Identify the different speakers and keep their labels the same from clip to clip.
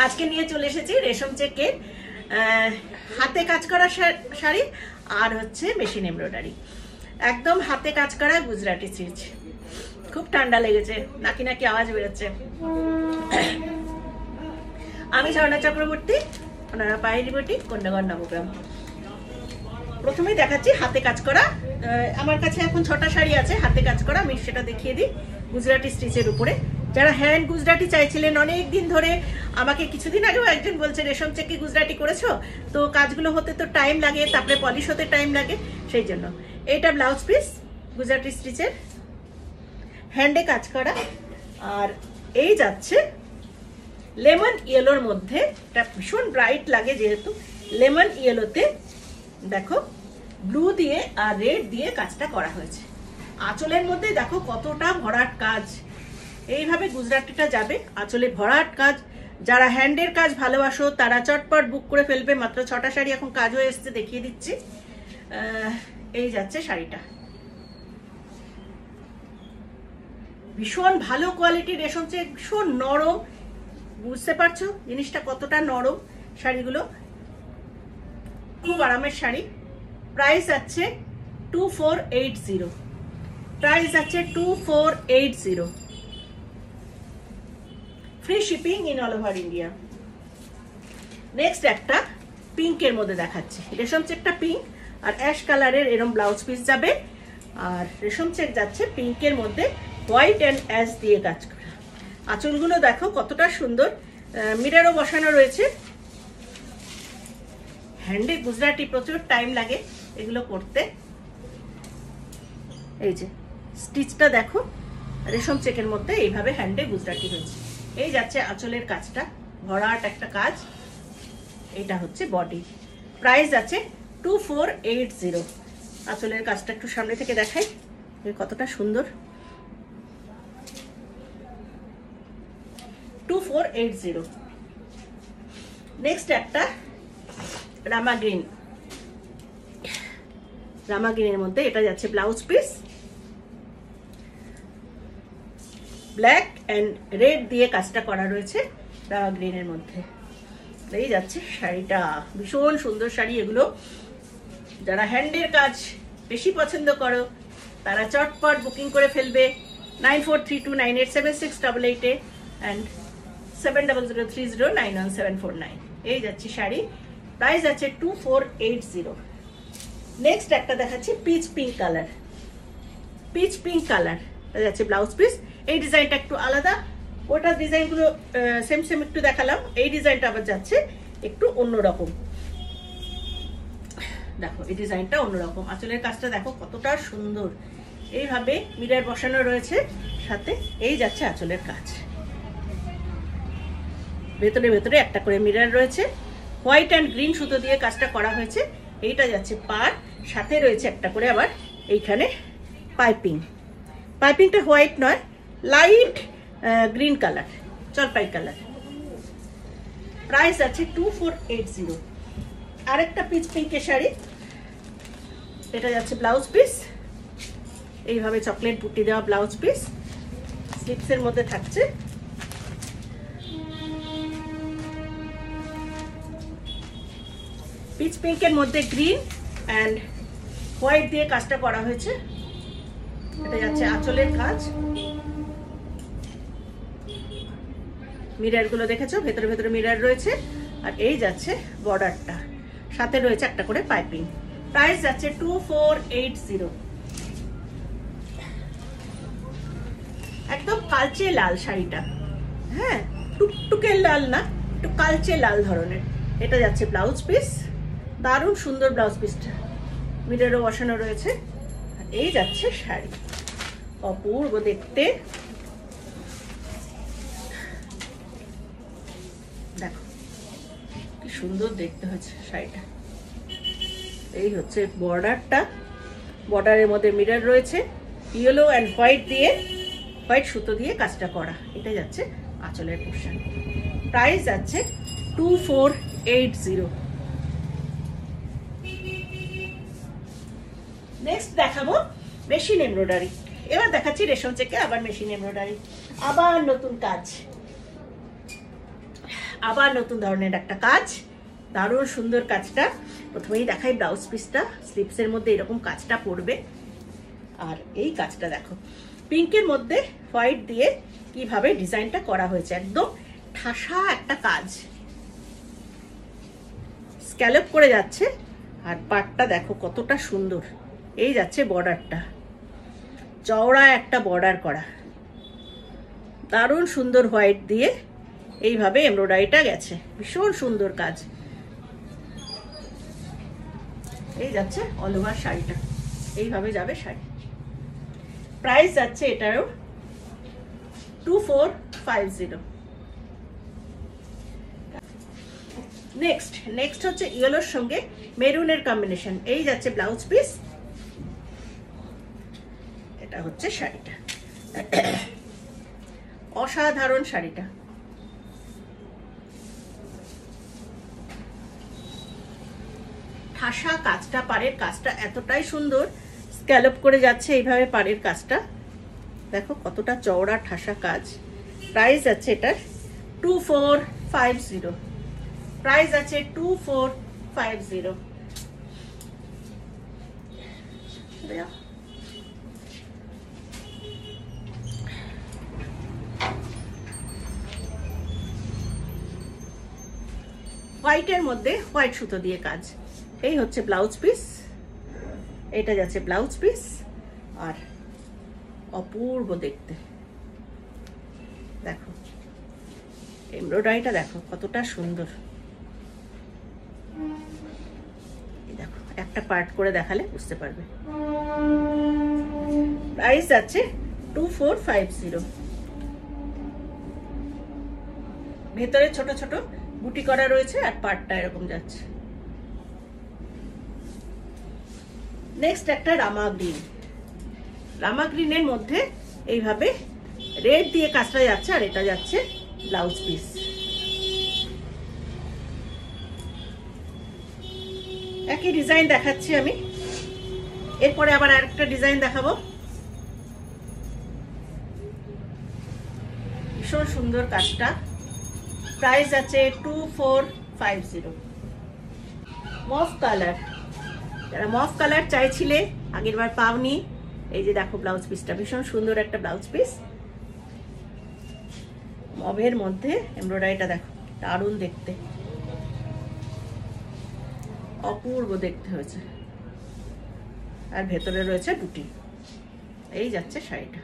Speaker 1: আজকে নিয়ে চলে এসেছি রেশম চেকের হাতে কাজ করা শাড়ি আর হচ্ছে মেশিন এমব্রয়ডারি, একদম হাতে কাজ করা গুজরাটি স্টিচ। খুব ঠান্ডা লেগেছে, নাকি নাকি আওয়াজ বেরোচ্ছে। আমি ঝর্ণা চক্রবর্তী, ওনারা পায়েরি বুটিক, কোন্ডাগড় নবগ্রাম। প্রথমেই দেখাচ্ছি হাতে কাজ করা। আমার কাছে এখন 6টা শাড়ি আছে হাতে কাজ করা, আমি সেটা দেখিয়ে দিই গুজরাটি স্টিচের উপরে। যারা হ্যান্ড গুজরাটি চাইছিলেন অনেক দিন ধরে, আমাকে কিছুদিন আগেও একজন বলছে রেশম চেকে গুজরাটি করেছো, তো কাজগুলো হতে তো টাইম লাগে, তারপরে পলিশ হতে টাইম লাগে, সেই জন্য। এইটা ব্লাউজ পিস গুজরাটি স্টিচের, হ্যান্ডে কাজ করা। আর এই যাচ্ছে লেমন ইয়েলোর মধ্যে, এটা ভীষণ ব্রাইট লাগে যেহেতু লেমন ইয়েলোতে দেখো ব্লু দিয়ে আর রেড দিয়ে কাজটা করা হয়েছে। আঁচলের মধ্যে দেখো কতটা ভরাট কাজ, এইভাবে গুজরাটিটা যাবে আঁচলে ভরাট কাজ। যারা হ্যান্ডের কাজ ভালোবাসো তারা চটপট বুক করে ফেলবে। মাত্র 6টা শাড়ি এখন কাজ হয়ে এসছে, দেখিয়ে দিচ্ছি। এই যাচ্ছে শাড়িটা, ভীষণ ভালো কোয়ালিটির রেশম চেক, ভীষণ নরম। বুঝতে পারছো জিনিসটা কতটা নরম। শাড়িগুলো খুব আরামের শাড়ি। প্রাইস আছে 2480, প্রাইস আছে 2480, free shipping in all over India. Next একটা পিঙ্কের মধ্যে দেখাচ্ছি, রেশম চেকটা পিঙ্ক আর অ্যাশ কালারের এরকম ব্লাউজ পিস যাবে। আর রেশম চেক যাচ্ছে পিঙ্কের মধ্যে হোয়াইট অ্যান্ড অ্যাশ দিয়ে কাজ করা। আঁচলগুলো দেখো কতটা সুন্দর, মিররও বসানো রয়েছে। হ্যান্ডে গুজরাটি প্রচুর টাইম লাগে এগুলো করতে। এই যে স্টিচটা দেখো রেশম চেকের মধ্যে এইভাবে হ্যান্ডে গুজরাটি হয়েছে। এই যাচ্ছে আঁচলের কাজটা, ভরাট একটা কাজ। এটা হচ্ছে বডি, প্রাইস আছে 2480। আঁচলের কাজটা একটু সামনে থেকে দেখাই কতটা সুন্দর, 2480। নেক্সট একটা রামা গ্রিন, রামা গ্রিনের মধ্যে এটা যাচ্ছে blouse piece, black and red দিয়ে কাজটা করা রয়েছে রামা গ্রিনের মধ্যে। এই যাচ্ছে শাড়িটা, ভীষণ সুন্দর শাড়ি এগুলো। যারা হ্যান্ডের কাজ বেশি পছন্দ করো তারা চটপট বুকিং করে ফেলবে 9432987688 অ্যান্ড 7003091749। এই যাচ্ছে শাড়ি, প্রাইস আছে 2480। নেক্সট একটা দেখাচ্ছি pitch pink colour, pitch pink colour যাচ্ছে ব্লাউজ পিস। এই ডিজাইনটা একটু আলাদা, ওটার ডিজাইনগুলো সেম সেম একটু দেখালাম, এই ডিজাইনটা আবার যাচ্ছে একটু অন্যরকম। দেখো এই ডিজাইনটা অন্যরকম, আঁচলের কাজটা দেখো কতটা সুন্দর, এইভাবে মিরর বসানো রয়েছে সাথে। এই যাচ্ছে আঁচলের কাজ, ভেতরে ভেতরে একটা করে মিরর রয়েছে, হোয়াইট অ্যান্ড গ্রিন সুতো দিয়ে কাজটা করা হয়েছে। এইটা যাচ্ছে পার, সাথে রয়েছে একটা করে আবার এইখানে পাইপিং। পাইপিংটা হোয়াইট নয়, লাইট গ্রিন কালার, জলপাই কালার। প্রাইস আছে 2480। আরেকটা পিচ পিঙ্কের শাড়ি, এটা যাচ্ছে ব্লাউজ পিস, এইভাবে চকলেট বুটি দেওয়া ব্লাউজ পিস, স্লিপসের মধ্যে থাকছে। পিচ পিঙ্কের মধ্যে গ্রিন অ্যান্ড হোয়াইট দিয়ে কাজটা করা হয়েছে। এটা যাচ্ছে আঁচলের কাজ, মিরর গুলো দেখেছো ভেতরে ভেতরে মিরর রয়েছে। আর এই যাচ্ছে বর্ডারটা, সাথে রয়েছে একটা করে পাইপিং। প্রাইস যাচ্ছে 2480। একদম কালচে লাল শাড়িটা, হ্যাঁ টুকটুকে লাল না, একটু কালচে লাল ধরনের। এটা যাচ্ছে ব্লাউজ পিস, দারুণ সুন্দর ব্লাউজ পিসটা, মিররও বসানো রয়েছে। আর এই যাচ্ছে শাড়ি, অপূর্ব দেখতে। দেখো কি সুন্দর দেখতে হয়েছে শাড়িটা। এই হচ্ছে বর্ডারটা, বর্ডারের মধ্যে মিরর রয়েছে, ইয়েলো অ্যান্ড হোয়াইট দিয়ে, হোয়াইট সুতো দিয়ে কাজটা করা। এটা যাচ্ছে আঁচলের পোর্শন, প্রাইস যাচ্ছে 2480। নেক্সট দেখাবো মেশিন এমব্রয়ডারি। এবার দেখাচ্ছি রেশম চেকে আবার মেশিন এমব্রয়ডারি, আবার নতুন কাজ। আবার নতুন ধরনের একটা কাজ, দারুণ সুন্দর কাজটা। প্রথমেই দেখাই ব্লাউজ পিসটা, স্লিপসের মধ্যে এরকম কাজটা পড়বে। আর এই কাজটা দেখো, পিঙ্কের মধ্যে হোয়াইট দিয়ে কিভাবে ডিজাইনটা করা হয়েছে, একদম ঠাসা একটা কাজ, স্ক্যালপ করে যাচ্ছে। আর পাটটা দেখো কতটা সুন্দর, এই যাচ্ছে বর্ডারটা, চওড়া একটা বর্ডার করা, দারুণ সুন্দর হোয়াইট দিয়ে এইভাবে এমব্রয়ডারিটা গেছে, ভীষণ সুন্দর কাজ। এই যাচ্ছে অল ওভার শাড়িটা, এইভাবে যাবে শাড়ি। প্রাইস যাচ্ছে এটারও 2450। নেক্সট হচ্ছে ইয়েলোর সঙ্গে মেরুনের কম্বিনেশন। এই যাচ্ছে ব্লাউজ পিস, এটা হচ্ছে শাড়িটা। অসাধারণ শাড়িটা, ঠাসা কাজটা, পাড়ের কাজটা এতটাই সুন্দর, স্ক্যালপ করে যাচ্ছে এইভাবে পাড়ের কাজটা, দেখো কতটা চওড়া ঠাসা কাজ। প্রাইস আছে এটার 2450। প্রাইস আছে 2450। হোয়াইটের মধ্যে হোয়াইট সুতো দিয়ে কাজ। এই হচ্ছে ব্লাউজ পিস, এটা যাচ্ছে ব্লাউজ পিস। আর অপূর্ব দেখতে, দেখো এমব্রয়ডারিটা দেখো কতটা সুন্দর। দেখো একটা পার্ট করে দেখালে বুঝতে পারবে। প্রাইস যাচ্ছে 2450। ভেতরে ছোট ছোট বুটি করা রয়েছে আর পার্টটা এরকম যাচ্ছে। নেক্সট একটা রামা গ্রিন। রামা গ্রিনের মধ্যে এইভাবে রেড দিয়ে কাজটা যাচ্ছে, আর এটা যাচ্ছে ব্লাউজ পিস। একই ডিজাইন দেখাচ্ছি আমি, এরপরে আবার আরেকটা ডিজাইন দেখাবো। ভীষণ সুন্দর কাজটা। প্রাইস আছে 2450। মফ কালার, যারা মফ কালার চাইছিলে আগের বার পাওনি, এই যে দেখো ব্লাউজ পিসটা, ভীষণ সুন্দর একটা ব্লাউজ পিস। মফের মধ্যে এমব্রয়ডারিটা দেখো, দারুণ দেখতে, অপূর্ব দেখতে হয়েছে। আর ভেতরে রয়েছে বুটি। এই যাচ্ছে শাড়িটা।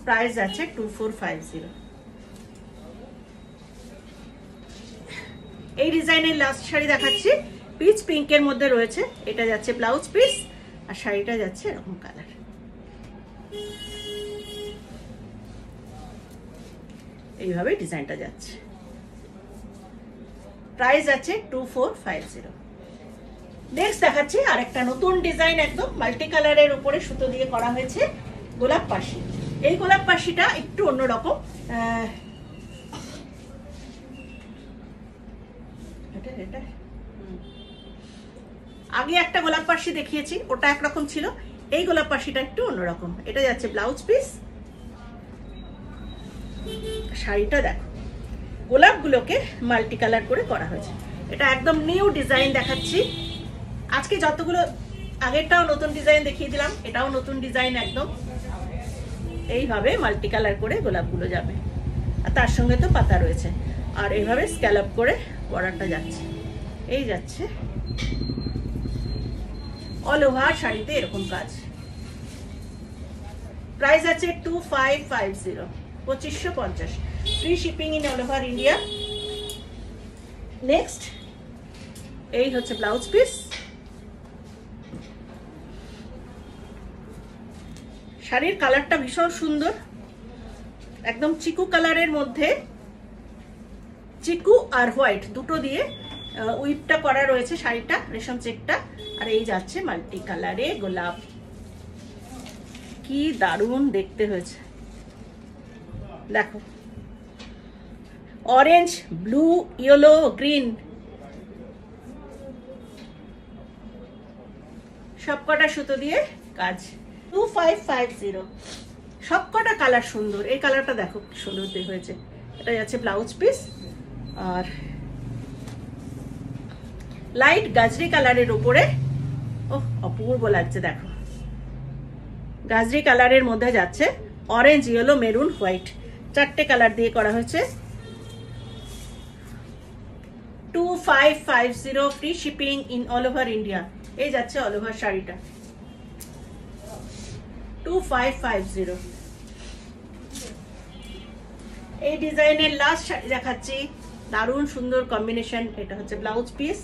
Speaker 1: প্রাইস আছে 2450। এই ডিজাইনের লাস্ট শাড়ি দেখাচ্ছি, পিচ পিঙ্কের মধ্যে রয়েছে। এটা যাচ্ছে ব্লাউজ পিস, আর শাড়িটা যাচ্ছে এরকম কালার। এইভাবে ডিজাইনটা যাচ্ছে। প্রাইস আছে 2450। নেক্সট দেখাচ্ছি আরেকটা নতুন ডিজাইন, একদম মাল্টি কালারের উপরে সুতো দিয়ে করা হয়েছে গোলাপ পাশি। এই গোলাপ পাশিটা একটু অন্যরকম। আগে একটা গোলাপ পাশি দেখিয়েছি, ওটা একরকম ছিল। এই গোলাপ পাশিটা একটু অন্যরকম। এটা যাচ্ছে ব্লাউজ পিস, শাড়িটা দেখো গোলাপগুলোকে মাল্টি কালার করে করা হয়েছে। এটা একদম নিউ ডিজাইন দেখাচ্ছি আজকে। যতগুলো আগেরটাও নতুন ডিজাইন দেখিয়ে দিলাম, এটাও নতুন ডিজাইন একদম। এইভাবে মাল্টি কালার করে গোলাপগুলো যাবে, আর তার সঙ্গে তো পাতা রয়েছে। আর এইভাবে স্ক্যালপ করে বর্ডারটা যাচ্ছে। এই যাচ্ছে অল ওভার শাড়িতে এরকম কাজ। প্রাইস আছে 2550, 2550। Free shipping in all over India. Next এই হচ্ছে ব্লাউজ পিস। শাড়ির কালারটা ভীষণ সুন্দর, একদম চিকু কালারের মধ্যে চিকু আর হোয়াইট দুটো দিয়ে উইপটা করা রয়েছে শাড়িটা, রেশম চেকটা। আর এই যাচ্ছে মাল্টি কালারে গোলাপ, কি দারুণ দেখতে হয়েছে। দেখো অরেঞ্জ, ব্লু, ইয়েলো, গ্রিন, সবকটা সুতো দিয়ে কাজ। 2550। সবকটা কালার সুন্দর। এই কালারটা দেখো কি সুন্দর হয়েছে। এটা যাচ্ছে ব্লাউজ পিস। আর লাইট গাজরি কালারের উপরে, ওহ অপূর্ব লাগছে দেখো, গাজরি কালারের মধ্যে যাচ্ছে অরেঞ্জ, ইয়েলো, মেরুন, হোয়াইট, 4টে কালার দিয়ে করা হয়েছে। 2550 free shipping in all over India. এই যাচ্ছে অল ওভার শাড়িটা 2550। এই ডিজাইনের লাস্ট শাড়ি দেখাচ্ছি, দারুণ সুন্দর কম্বিনেশন। এটা হচ্ছে ব্লাউজ পিস,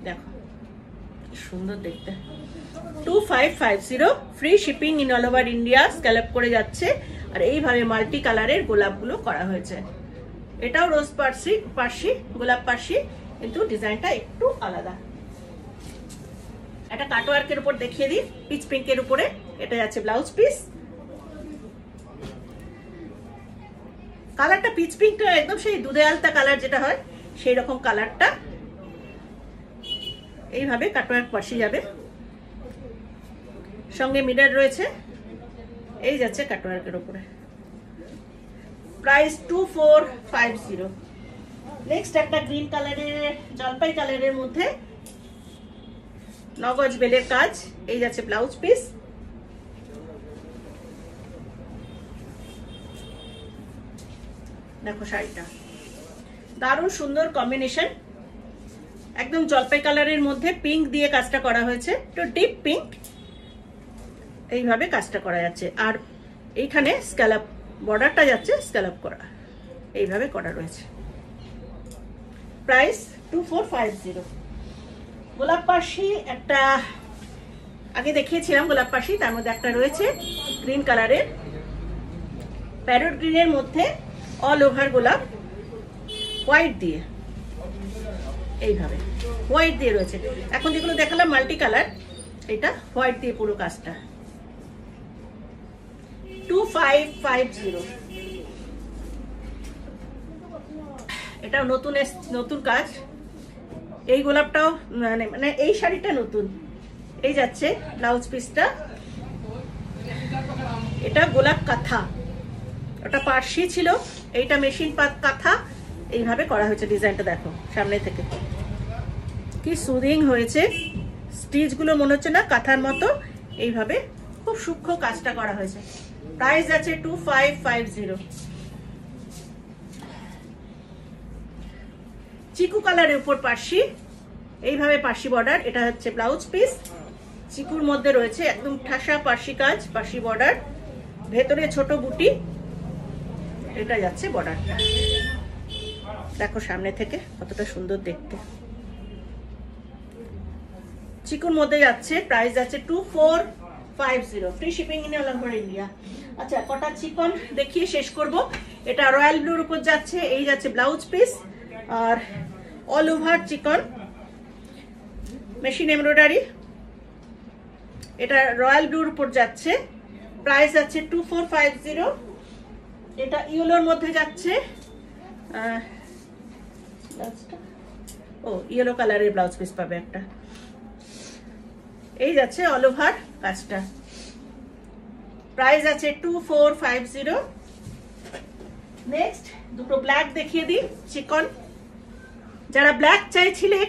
Speaker 1: দেখো কি সুন্দর দেখতে। 2550 free shipping in all over India, scallop করে যাচ্ছে। আর এইভাবে মাল্টি কালারের গোলাপগুলো করা হয়েছে। এটাও রোজ পার্সি, গোলাপ পার্সি, কিন্তু ডিজাইনটা একটু আলাদা। এটা কাটওয়ার্কের উপর দেখিয়ে দিই, পিচ পিঙ্কের উপরে। এটা যাচ্ছে ব্লাউজ পিস। কালারটা পিচ পিঙ্কটা একদম সেই দুধে আলতা কালার যেটা হয় সেই রকম কালারটা। এইভাবে কাটওয়ার্ক পার্সি যাবে, সঙ্গে মিরর রয়েছে। এই যাচ্ছে কাটওয়ার্কের উপরে, প্রাইস 2450। নেক্সট একটা গ্রিন কালারের, জলপাই কালারের মধ্যে 9 গজ বেলের কাজ। এই যাচ্ছে ব্লাউজ পিস। দেখো শাড়িটা দারুণ সুন্দর কম্বিনেশন, একদম জলপাই কালারের মধ্যে পিঙ্ক দিয়ে কাজটা করা হয়েছে, একটু ডিপ পিঙ্ক। এইভাবে কাজটা করা যাচ্ছে। আর এইখানে স্ক্যালপ বর্ডারটা যাচ্ছে স্ক্যালপ করা, এইভাবে করা রয়েছে। প্রাইস 2450। গোলাপ পাশি একটা আগে দেখিয়েছিলাম, গোলাপ পাশি, তার মধ্যে একটা রয়েছে গ্রিন কালারের, প্যারট গ্রিনের মধ্যে অল ওভার গোলাপ, হোয়াইট দিয়ে, এইভাবে হোয়াইট দিয়ে রয়েছে। এখন যেগুলো দেখালাম মাল্টি কালার, এটা হোয়াইট দিয়ে পুরো কাজটা। 2550। এটা নতুন কাজ। এই গোলাপটাও মানে এই শাড়িটা নতুন। এই যাচ্ছে ব্লাউজ পিসটা। এটা গোলাপ কাঁথা, ওটা পার্সি ছিল, এইটা মেশিন পাত কাঁথা। এইভাবে করা হয়েছে। ডিজাইনটা দেখো সামনে থেকে কি সুদিং হয়েছে, স্টিচ গুলো মনে হচ্ছে না কাঁথার মতো। এইভাবে খুব সূক্ষ্ম কাজটা করা হয়েছে। প্রাইস আছে 2550। চিকু কালারের উপর পার্সি, এইভাবে পার্সি বর্ডার। এটা হচ্ছে ব্লাউজ পিস, চিকুর মধ্যে রয়েছে একদম ঠাসা পার্সি কাজ, পার্সি বর্ডার, ভেতরে ছোট বুটি। এটা যাচ্ছে বর্ডারটা, দেখো সামনে থেকে কতটা সুন্দর দেখতে। চিকুর মধ্যে যাচ্ছে। প্রাইস আছে 2450, free shipping in all over India. আচ্ছা, কটা চিকন দেখিয়ে শেষ করব। এটা রয়্যাল ব্লুর উপর যাচ্ছে। এই যাচ্ছে ব্লাউজ পিস, আর অল ওভার চিকন মেশিন এমব্রয়ডারি। এটা রয়্যাল ব্লুর উপর যাচ্ছে। প্রাইস আছে 2450। এটা ইয়েলোর মধ্যে যাচ্ছে, ও ইয়েলো কালারের ব্লাউজ পিস পাবে একটা। এই যাচ্ছে অল ওভার কাজটা। প্রাইস আছে 2450। নেক্সট দুটো ব্ল্যাক দেখিয়ে দিই, চিকন। যারা ব্ল্যাক চাইছিলে,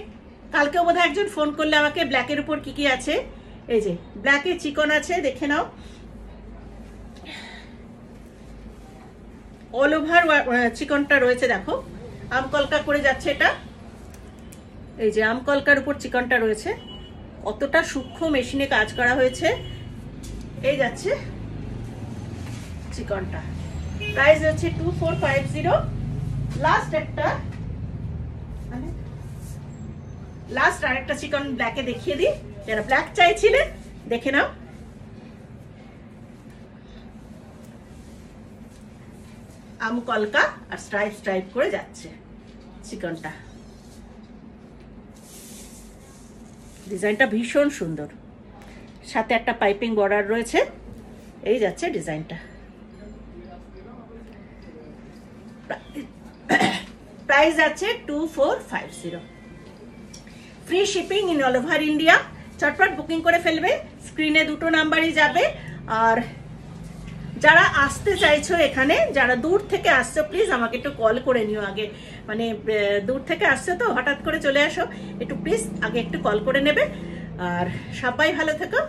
Speaker 1: কালকে বোধহয় একজন ফোন করলে আমাকে ব্ল্যাকের উপর কি কি আছে। এই যে ব্ল্যাকে চিকন আছে, দেখে নাও। অল ওভার চিকনটা রয়েছে, দেখো আমকলকা করে যাচ্ছে এটা। এই যে আমকলকার উপর চিকনটা রয়েছে, অতটা সূক্ষ্ম মেশিনে কাজ করা হয়েছে। এই যাচ্ছে চিকনটা। প্রাইস হচ্ছে 2450। লাস্ট আরেকটা চিকন ব্ল্যাকে দেখিয়ে দিই, যারা ব্ল্যাক চাইছিলেন দেখে নাও। আমকলকা আর স্ট্রাইপ স্ট্রাইপ করে যাচ্ছে চিকনটা। ডিজাইনটা ভীষণ সুন্দর, সাথে একটা পাইপিং বর্ডার রয়েছে। এই যাচ্ছে ডিজাইনটা। প্রাইস আছে 2450, free shipping in all over India. চটপট বুকিং করে ফেলবে, স্ক্রিনে দুটো নাম্বারই যাবে। আর যারা আসতে চাইছো এখানে, যারা দূর থেকে আসছো, প্লিজ আমাকে একটু কল করে নিও আগে, মানে দূর থেকে আসছো তো হঠাৎ করে চলে আসো, একটু প্লিজ আগে একটু কল করে নেবে। আর সবাই ভালো থেকো।